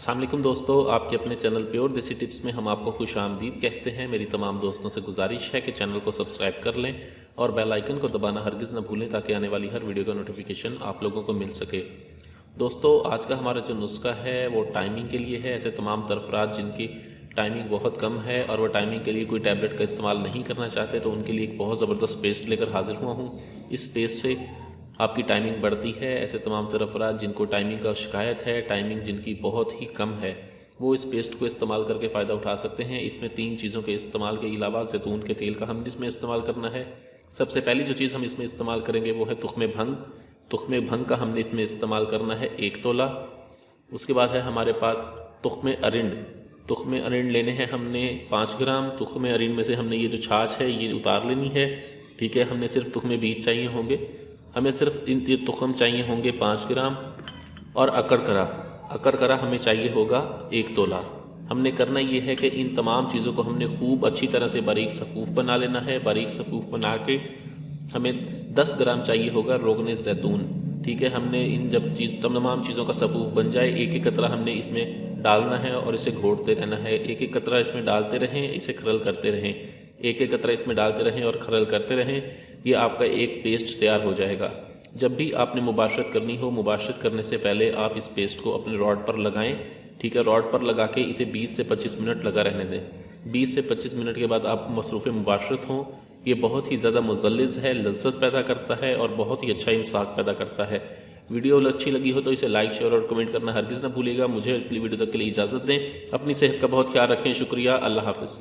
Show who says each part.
Speaker 1: अस्सलाम वालेकुम दोस्तों, आपके अपने चैनल प्योर देसी टिप्स में हम आपको खुश आमदीद कहते हैं। मेरी तमाम दोस्तों से गुजारिश है कि चैनल को सब्सक्राइब कर लें और बेल आइकन को दबाना हरगिज़ न भूलें ताकि आने वाली हर वीडियो का नोटिफिकेशन आप लोगों को मिल सके। दोस्तों, आज का हमारा जो नुस्खा है वो टाइमिंग के लिए है। ऐसे तमाम तरफरात जिनकी टाइमिंग बहुत कम है और वह टाइमिंग के लिए कोई टैबलेट का इस्तेमाल नहीं करना चाहते, तो उनके लिए एक बहुत ज़बरदस्त पेस्ट लेकर हाजिर हुआ हूँ। इस पेस्ट से आपकी टाइमिंग बढ़ती है। ऐसे तमाम तरफरात जिनको टाइमिंग का शिकायत है, टाइमिंग जिनकी बहुत ही कम है, वो इस पेस्ट को इस्तेमाल करके फ़ायदा उठा सकते हैं। इसमें 3 चीज़ों के इस्तेमाल के अलावा ज़ैतून के तेल का हम इसमें इस्तेमाल करना है। सबसे पहली जो चीज़ हम इसमें इस्तेमाल करेंगे वो है तुख्मे भंग। तुख्मे भंग का हमने इसमें इस्तेमाल करना है 1 तोला। उसके बाद है हमारे पास तुख्मे अरिंड। तुख्मे अरिंड लेने हैं हमने 5 ग्राम। तुख्मे अरिंड में से हमने ये जो छाछ है ये उतार लेनी है, ठीक है। हमने सिर्फ तुख्मे बीज चाहिए होंगे, हमें सिर्फ इन तुख्म चाहिए होंगे 5 ग्राम। और अकड़करा हमें चाहिए होगा 1 तोला। हमने करना ये है कि इन तमाम चीज़ों को हमने खूब अच्छी तरह से बारीक सफ़ूफ बना लेना है। बारीक सफ़ूफ बना के हमें 10 ग्राम चाहिए होगा रोगने ज़ैतून, ठीक है। हमने इन जब तमाम चीज़ों का सफ़ूफ बन जाए, एक एक कतरा हमने इसमें डालना है और इसे घोटते रहना है। एक एक कतरा इसमें डालते रहें, इसे खरल करते रहें। एक एक कतरा इसमें डालते रहें और खरल करते रहें। ये आपका एक पेस्ट तैयार हो जाएगा। जब भी आपने मुबाशरत करनी हो, मुबाशरत करने से पहले आप इस पेस्ट को अपने रॉड पर लगाएं, ठीक है। रॉड पर लगा के इसे 20 से 25 मिनट लगा रहने दें। 20 से 25 मिनट के बाद आप मसरूफ़ मुबाशरत हों। ये बहुत ही ज़्यादा मुज़ल्लिज़ है, लज्जत पैदा करता है और बहुत ही अच्छा इम्साक पैदा करता है। वीडियो अच्छी लगी हो तो इसे लाइक, शेयर और कमेंट करना हरगिज़ ना भूलिएगा। मुझे अगली वीडियो तक के लिए इजाज़त दें। अपनी सेहत का बहुत ख्याल रखें। शुक्रिया। अल्लाह हाफ़िज़।